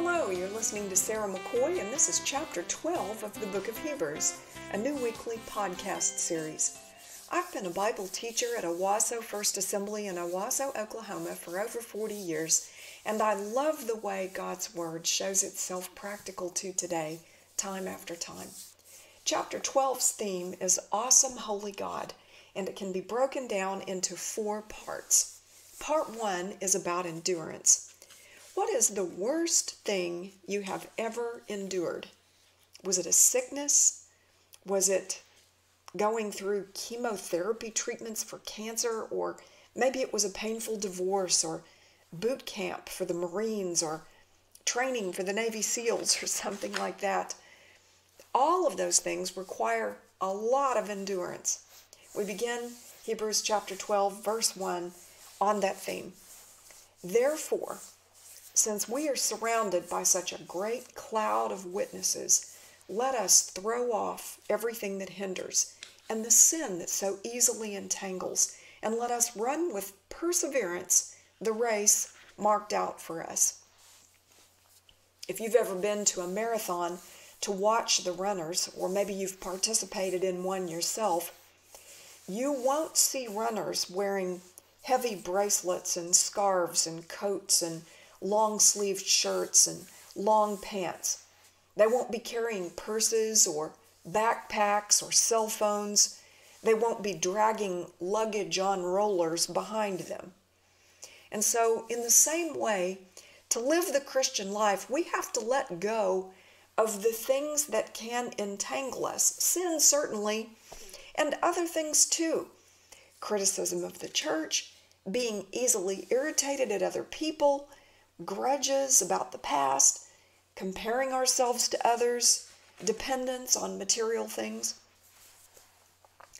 Hello, you're listening to Sarah McCoy, and this is Chapter 12 of the Book of Hebrews, a new weekly podcast series. I've been a Bible teacher at Owasso First Assembly in Owasso, Oklahoma for over 40 years, and I love the way God's Word shows itself practical to today, time after time. Chapter 12's theme is Awesome Holy God, and it can be broken down into 4 parts. Part 1 is about endurance. What is the worst thing you have ever endured? Was it a sickness? Was it going through chemotherapy treatments for cancer? Or maybe it was a painful divorce or boot camp for the Marines or training for the Navy SEALs or something like that. All of those things require a lot of endurance. We begin Hebrews chapter 12, verse 1 on that theme. Therefore, since we are surrounded by such a great cloud of witnesses, let us throw off everything that hinders and the sin that so easily entangles, and let us run with perseverance the race marked out for us. If you've ever been to a marathon to watch the runners, or maybe you've participated in one yourself, you won't see runners wearing heavy bracelets and scarves and coats and long-sleeved shirts and long pants. They won't be carrying purses or backpacks or cell phones. They won't be dragging luggage on rollers behind them. And so, in the same way, to live the Christian life, we have to let go of the things that can entangle us. Sin, certainly, and other things too. Criticism of the church, being easily irritated at other people, grudges about the past, comparing ourselves to others, dependence on material things.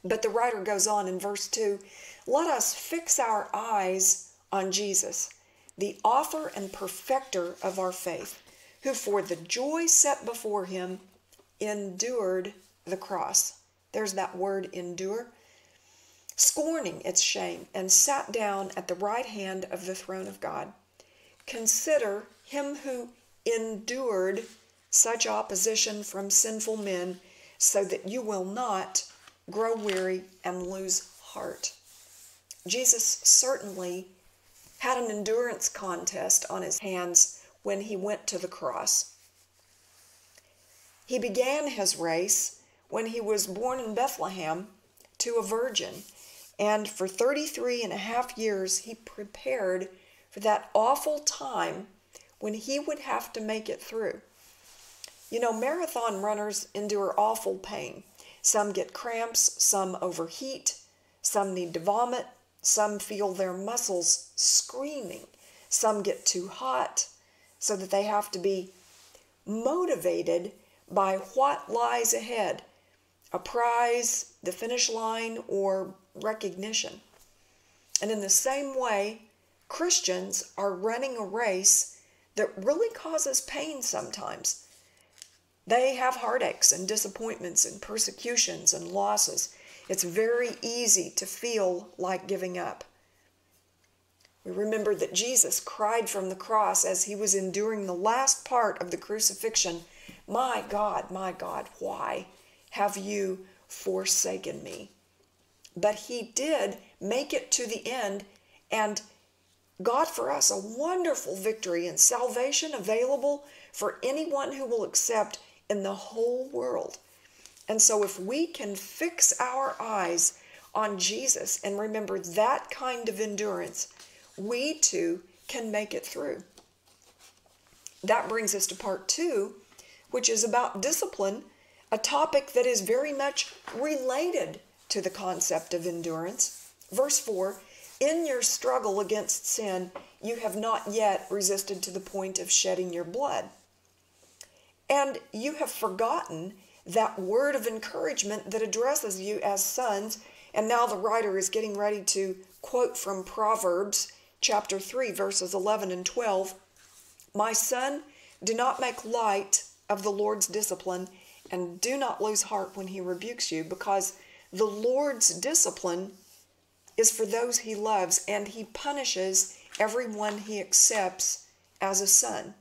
But the writer goes on in verse 2, let us fix our eyes on Jesus, the author and perfecter of our faith, who for the joy set before him endured the cross. There's that word endure. Scorning its shame, and sat down at the right hand of the throne of God. Consider him who endured such opposition from sinful men, so that you will not grow weary and lose heart. Jesus certainly had an endurance contest on his hands when he went to the cross. He began his race when he was born in Bethlehem to a virgin, and for 33 and a half years he prepared for that awful time when he would have to make it through. You know, marathon runners endure awful pain. Some get cramps, some overheat, some need to vomit, some feel their muscles screaming, some get too hot, so that they have to be motivated by what lies ahead, a prize, the finish line, or recognition. And in the same way, Christians are running a race that really causes pain sometimes. They have heartaches and disappointments and persecutions and losses. It's very easy to feel like giving up. We remember that Jesus cried from the cross as he was enduring the last part of the crucifixion, my God, why have you forsaken me? But he did make it to the end and got for us a wonderful victory and salvation available for anyone who will accept in the whole world. And so if we can fix our eyes on Jesus and remember that kind of endurance, we too can make it through. That brings us to part 2, which is about discipline, a topic that is very much related to the concept of endurance. Verse 4, in your struggle against sin, you have not yet resisted to the point of shedding your blood. And you have forgotten that word of encouragement that addresses you as sons. And now the writer is getting ready to quote from Proverbs chapter 3, verses 11 and 12. My son, do not make light of the Lord's discipline, and do not lose heart when he rebukes you, because the Lord's discipline is for those he loves, and he punishes everyone he accepts as a son.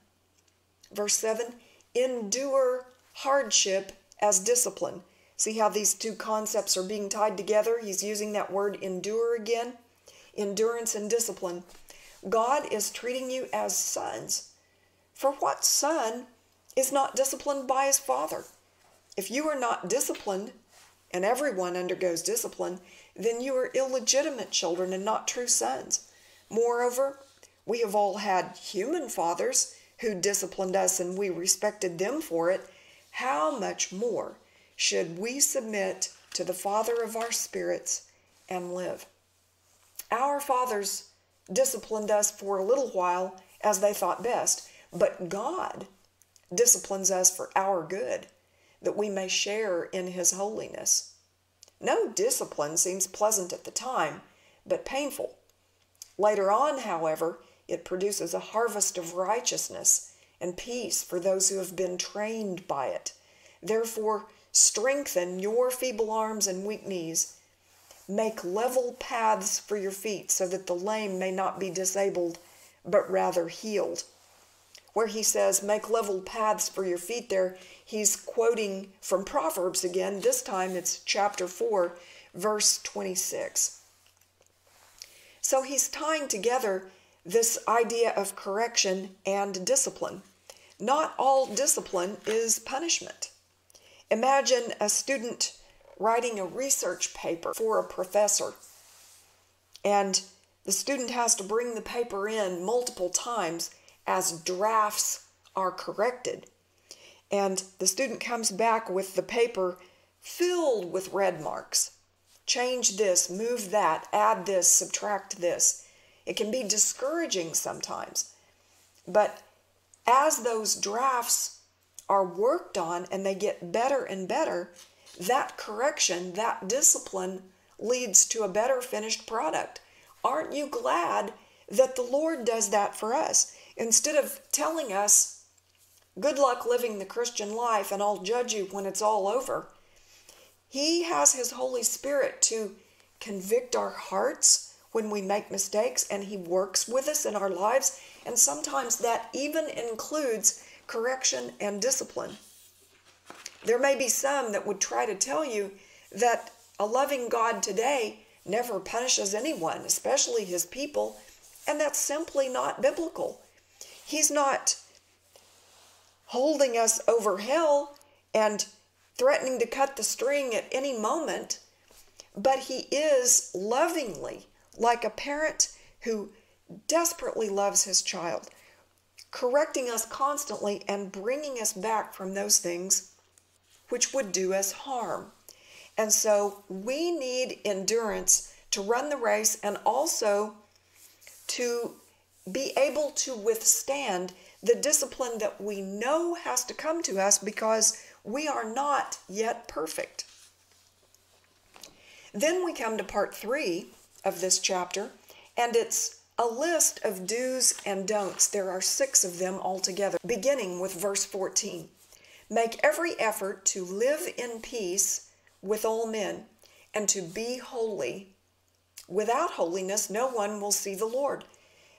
Verse 7, endure hardship as discipline. See how these two concepts are being tied together? He's using that word endure again. Endurance and discipline. God is treating you as sons. For what son is not disciplined by his father? If you are not disciplined, and everyone undergoes discipline, then you are illegitimate children and not true sons. Moreover, we have all had human fathers who disciplined us and we respected them for it. How much more should we submit to the Father of our spirits and live? Our fathers disciplined us for a little while as they thought best, but God disciplines us for our good, that we may share in his holiness. No discipline seems pleasant at the time, but painful. Later on, however, it produces a harvest of righteousness and peace for those who have been trained by it. Therefore, strengthen your feeble arms and weak knees. Make level paths for your feet so that the lame may not be disabled, but rather healed. Where he says, make level paths for your feet there, he's quoting from Proverbs again. This time it's chapter 4, verse 26. So he's tying together this idea of correction and discipline. Not all discipline is punishment. Imagine a student writing a research paper for a professor, and the student has to bring the paper in multiple times as drafts are corrected. And the student comes back with the paper filled with red marks. Change this, move that, add this, subtract this. It can be discouraging sometimes. But as those drafts are worked on and they get better and better, that correction, that discipline leads to a better finished product. Aren't you glad that the Lord does that for us? Instead of telling us, good luck living the Christian life and I'll judge you when it's all over, he has his Holy Spirit to convict our hearts when we make mistakes, and he works with us in our lives, and sometimes that even includes correction and discipline. There may be some that would try to tell you that a loving God today never punishes anyone, especially his people, and that's simply not biblical. He's not holding us over hell and threatening to cut the string at any moment, but he is lovingly, like a parent who desperately loves his child, correcting us constantly and bringing us back from those things which would do us harm. And so we need endurance to run the race and also to be able to withstand the discipline that we know has to come to us because we are not yet perfect. Then we come to part 3 of this chapter, and it's a list of do's and don'ts. There are 6 of them altogether, beginning with verse 14. Make every effort to live in peace with all men and to be holy. Without holiness, no one will see the Lord.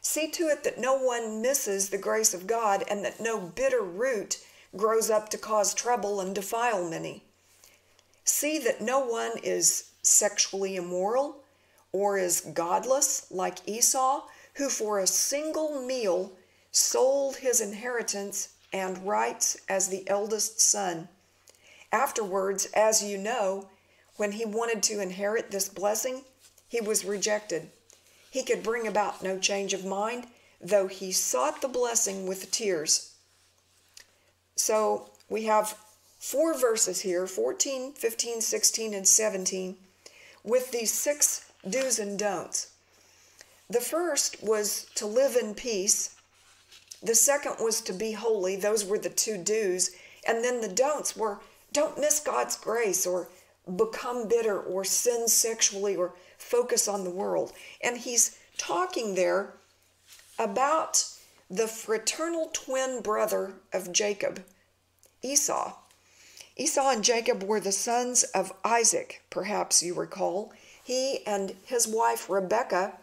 See to it that no one misses the grace of God and that no bitter root grows up to cause trouble and defile many. See that no one is sexually immoral or is godless like Esau, who for a single meal sold his inheritance and rights as the eldest son. Afterwards, as you know, when he wanted to inherit this blessing, he was rejected. He could bring about no change of mind, though he sought the blessing with tears. So we have 4 verses here, 14, 15, 16, and 17, with these 6 do's and don'ts. The first was to live in peace. The second was to be holy. Those were the 2 do's. And then the don'ts were, don't miss God's grace or become bitter or sin sexually or focus on the world. And he's talking there about the fraternal twin brother of Jacob, Esau. Esau and Jacob were the sons of Isaac, perhaps you recall. He and his wife Rebekah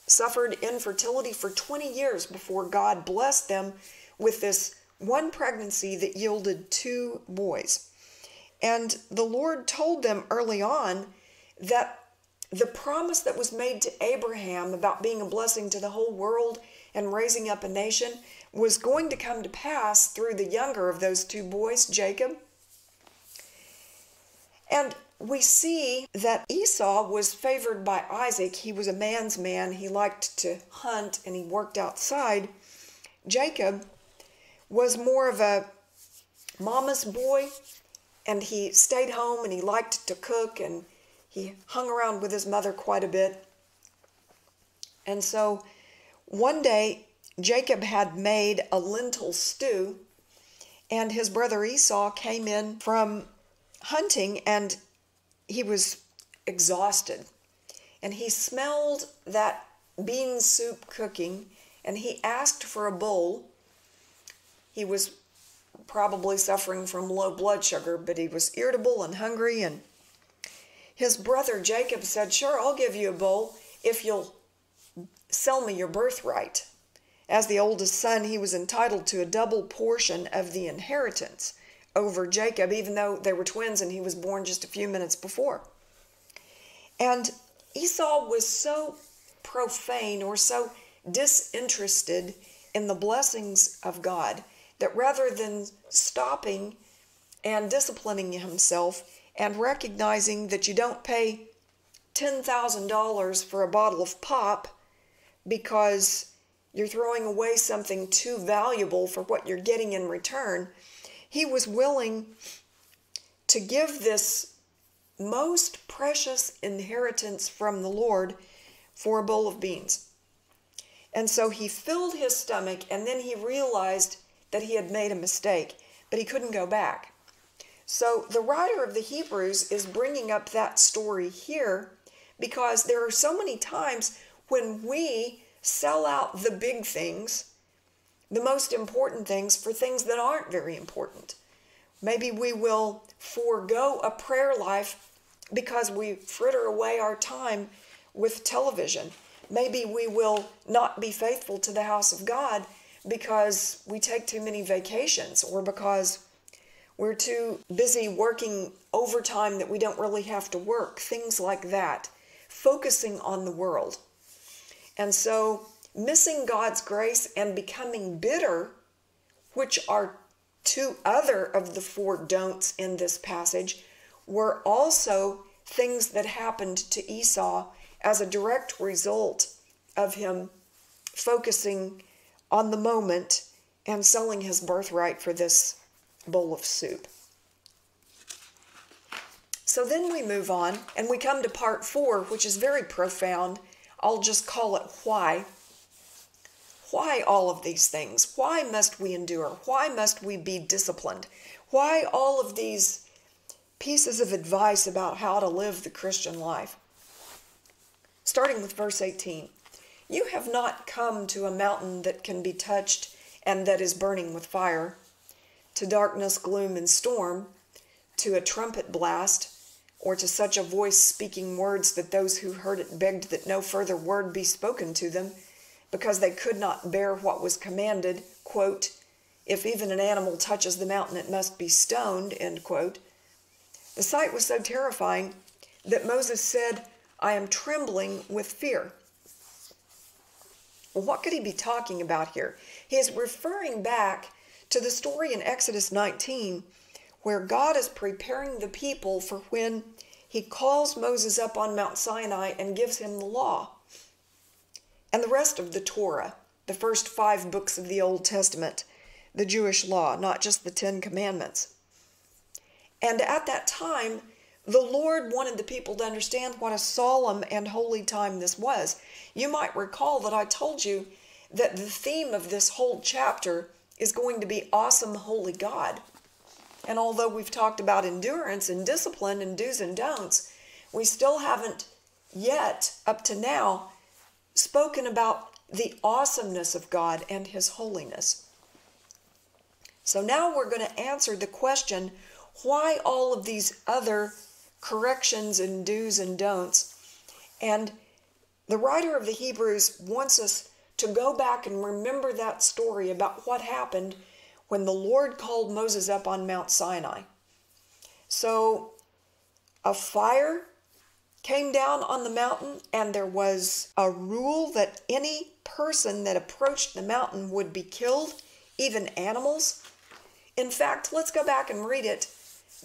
suffered infertility for 20 years before God blessed them with this one pregnancy that yielded 2 boys. And the Lord told them early on that the promise that was made to Abraham about being a blessing to the whole world and raising up a nation was going to come to pass through the younger of those 2 boys, Jacob. And we see that Esau was favored by Isaac. He was a man's man. He liked to hunt and he worked outside. Jacob was more of a mama's boy, and he stayed home and he liked to cook and he hung around with his mother quite a bit. And so one day Jacob had made a lentil stew, and his brother Esau came in from hunting and he was exhausted. And he smelled that bean soup cooking and he asked for a bowl. He was probably suffering from low blood sugar, but he was irritable and hungry, and his brother Jacob said, "Sure, I'll give you a bowl if you'll sell me your birthright." As the oldest son, he was entitled to a double portion of the inheritance over Jacob, even though they were twins and he was born just a few minutes before. And Esau was so profane or so disinterested in the blessings of God that rather than stopping and disciplining himself and recognizing that you don't pay $10,000 for a bottle of pop because you're throwing away something too valuable for what you're getting in return, he was willing to give this most precious inheritance from the Lord for a bowl of beans. And so he filled his stomach, and then he realized that he had made a mistake, but he couldn't go back. So the writer of the Hebrews is bringing up that story here because there are so many times when we sell out the big things, the most important things, for things that aren't very important. Maybe we will forego a prayer life because we fritter away our time with television. Maybe we will not be faithful to the house of God because we take too many vacations, or because we're too busy working overtime that we don't really have to work. Things like that. Focusing on the world. And so missing God's grace and becoming bitter, which are 2 other of the 4 don'ts in this passage, were also things that happened to Esau as a direct result of him focusing on the moment and selling his birthright for this bowl of soup. So then we move on and we come to part 4, which is very profound. I'll just call it why. Why all of these things? Why must we endure? Why must we be disciplined? Why all of these pieces of advice about how to live the Christian life? Starting with verse 18. You have not come to a mountain that can be touched and that is burning with fire, to darkness, gloom, and storm, to a trumpet blast, or to such a voice speaking words that those who heard it begged that no further word be spoken to them, because they could not bear what was commanded, quote, if even an animal touches the mountain, it must be stoned, end quote. The sight was so terrifying that Moses said, I am trembling with fear. Well, what could he be talking about here? He is referring back to the story in Exodus 19, where God is preparing the people for when he calls Moses up on Mount Sinai and gives him the law and the rest of the Torah, the first 5 books of the Old Testament, the Jewish law, not just the 10 Commandments. And at that time, the Lord wanted the people to understand what a solemn and holy time this was. You might recall that I told you that the theme of this whole chapter is going to be awesome, holy God. And although we've talked about endurance and discipline and do's and don'ts, we still haven't yet, up to now, spoken about the awesomeness of God and his holiness. So now we're going to answer the question, why all of these other corrections and do's and don'ts? And the writer of the Hebrews wants us to go back and remember that story about what happened when the Lord called Moses up on Mount Sinai. So a fire came down on the mountain, and there was a rule that any person that approached the mountain would be killed, even animals. In fact, let's go back and read it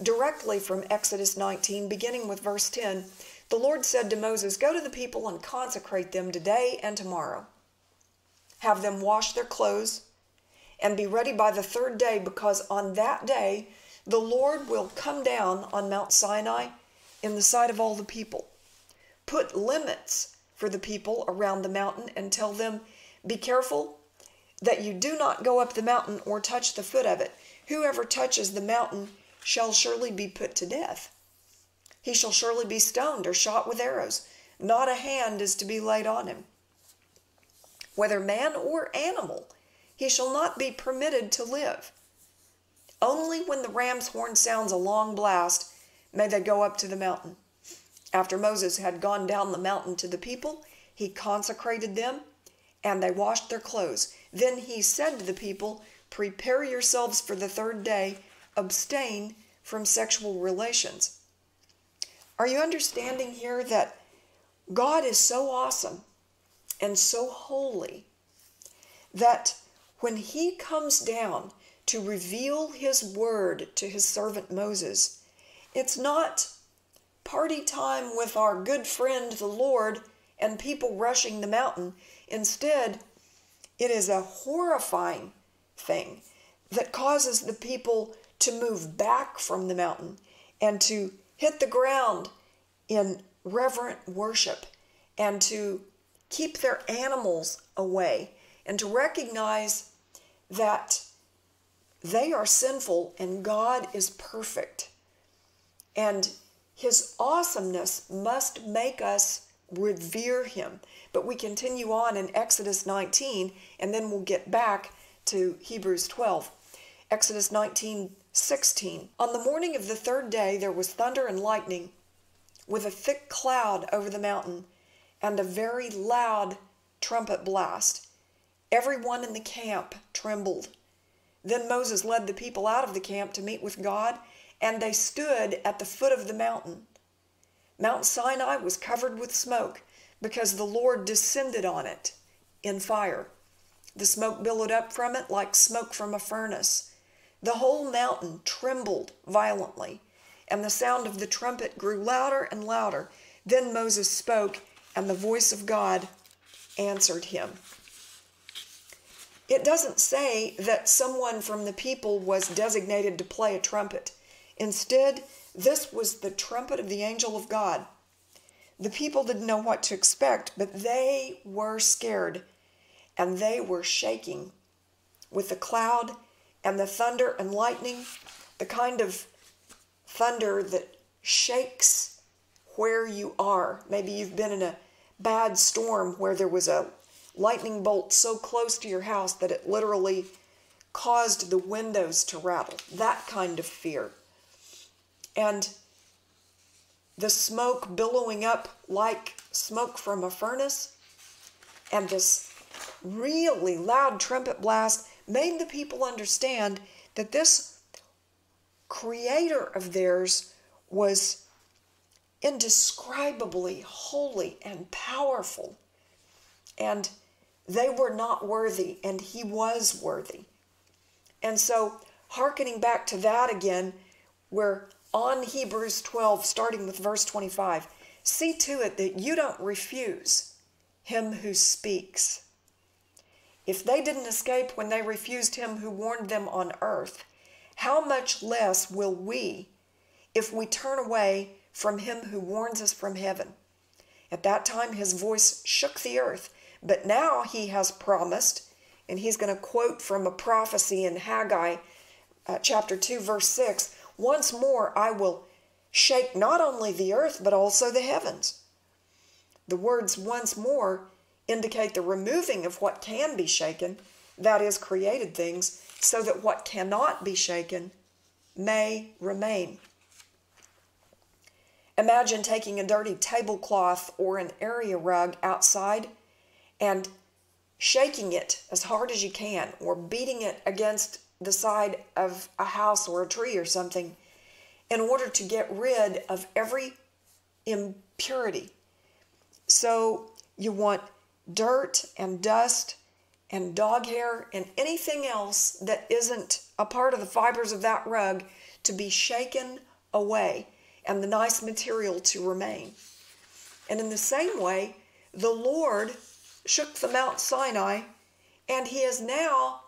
directly from Exodus 19, beginning with verse 10. The Lord said to Moses, "Go to the people and consecrate them today and tomorrow. Have them wash their clothes and be ready by the third day, because on that day the Lord will come down on Mount Sinai in the sight of all the people. Put limits for the people around the mountain and tell them, be careful that you do not go up the mountain or touch the foot of it. Whoever touches the mountain shall surely be put to death. He shall surely be stoned or shot with arrows. Not a hand is to be laid on him. Whether man or animal, he shall not be permitted to live. Only when the ram's horn sounds a long blast may they go up to the mountain." After Moses had gone down the mountain to the people, he consecrated them, and they washed their clothes. Then he said to the people, "Prepare yourselves for the third day. Abstain from sexual relations." Are you understanding here that God is so awesome and so holy that when he comes down to reveal his word to his servant Moses, it's not party time with our good friend the Lord and people rushing the mountain. Instead, it is a horrifying thing that causes the people to move back from the mountain and to hit the ground in reverent worship, and to keep their animals away, and to recognize that they are sinful and God is perfect. And his awesomeness must make us revere him. But we continue on in Exodus 19, and then we'll get back to Hebrews 12. Exodus 19:16. On the morning of the third day there was thunder and lightning, with a thick cloud over the mountain, and a very loud trumpet blast. Everyone in the camp trembled. Then Moses led the people out of the camp to meet with God, and they stood at the foot of the mountain. Mount Sinai was covered with smoke, because the Lord descended on it in fire. The smoke billowed up from it like smoke from a furnace. The whole mountain trembled violently, and the sound of the trumpet grew louder and louder. Then Moses spoke, and the voice of God answered him. It doesn't say that someone from the people was designated to play a trumpet. Instead, this was the trumpet of the angel of God. The people didn't know what to expect, but they were scared, and they were shaking with the cloud and the thunder and lightning, the kind of thunder that shakes where you are. Maybe you've been in a bad storm where there was a lightning bolt so close to your house that it literally caused the windows to rattle. That kind of fear. And the smoke billowing up like smoke from a furnace, and this really loud trumpet blast made the people understand that this creator of theirs was indescribably holy and powerful, and they were not worthy, and he was worthy. And so, hearkening back to that again, we're on Hebrews 12, starting with verse 25. See to it that you don't refuse him who speaks. If they didn't escape when they refused him who warned them on earth, how much less will we if we turn away from him who warns us from heaven? At that time his voice shook the earth, but now he has promised, and he's going to quote from a prophecy in Haggai chapter 2, verse 6, once more I will shake not only the earth, but also the heavens. The words once more indicate the removing of what can be shaken, that is, created things, so that what cannot be shaken may remain. Imagine taking a dirty tablecloth or an area rug outside and shaking it as hard as you can, or beating it against the side of a house or a tree or something in order to get rid of every impurity. So you want dirt and dust and dog hair and anything else that isn't a part of the fibers of that rug to be shaken away and the nice material to remain. And in the same way, the Lord shook the Mount Sinai, and he is now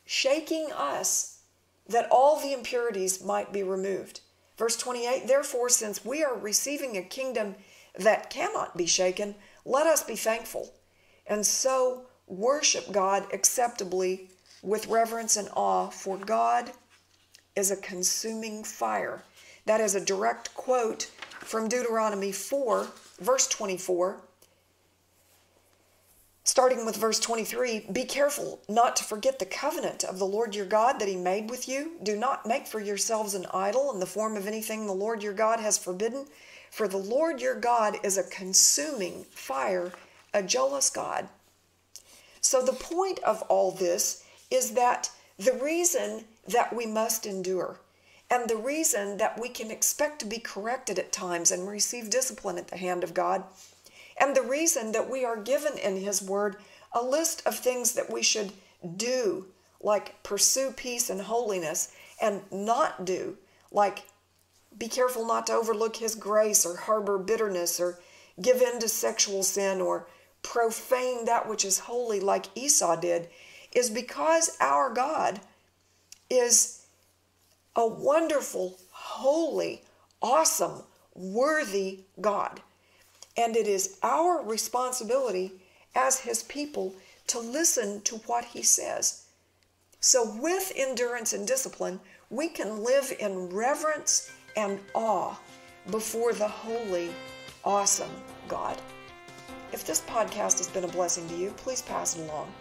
shaking us that all the impurities might be removed. Verse 28, therefore, since we are receiving a kingdom that cannot be shaken, let us be thankful, and so worship God acceptably with reverence and awe, for God is a consuming fire. That is a direct quote from Deuteronomy 4, verse 24. Starting with verse 23, be careful not to forget the covenant of the Lord your God that he made with you. Do not make for yourselves an idol in the form of anything the Lord your God has forbidden. For the Lord your God is a consuming fire, a jealous God. So the point of all this is that the reason that we must endure, and the reason that we can expect to be corrected at times and receive discipline at the hand of God, and the reason that we are given in his word a list of things that we should do, like pursue peace and holiness, and not do, like be careful not to overlook his grace or harbor bitterness or give in to sexual sin or profane that which is holy like Esau did, is because our God is a wonderful, holy, awesome, worthy God. And it is our responsibility as his people to listen to what he says. So with endurance and discipline, we can live in reverence and awe before the holy, awesome God. If this podcast has been a blessing to you, please pass it along.